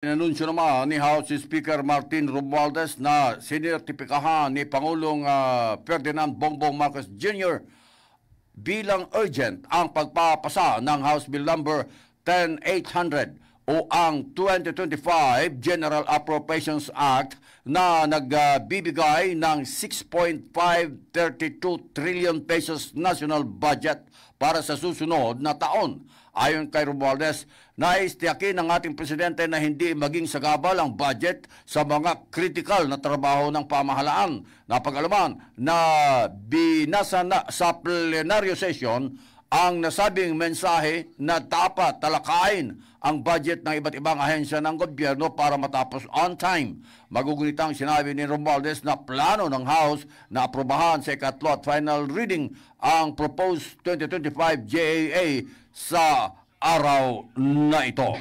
Inanunsyo naman ni House Speaker Martin Romualdez na sinertipikahan ni Pangulong Ferdinand Bongbong Marcos Jr. bilang urgent ang pagpapasa ng House Bill number 10800 o ang 2025 General Appropriations Act na nagbibigay ng 6.532 trillion pesos national budget para sa susunod na taon. Ayon kay Romualdez, nais tiyakin ng ating presidente na hindi maging sagabal ang budget sa mga kritikal na trabaho ng pamahalaan. Napag-alaman na binasa na sa plenaryo session ang nasabing mensahe na dapat talakayin ang budget ng iba't ibang ahensya ng gobyerno para matapos on time. Magugunitang sinabi ni Romualdez na plano ng House na aprobahan sa ikatlo at final reading ang proposed 2025 JAA sa araw na ito.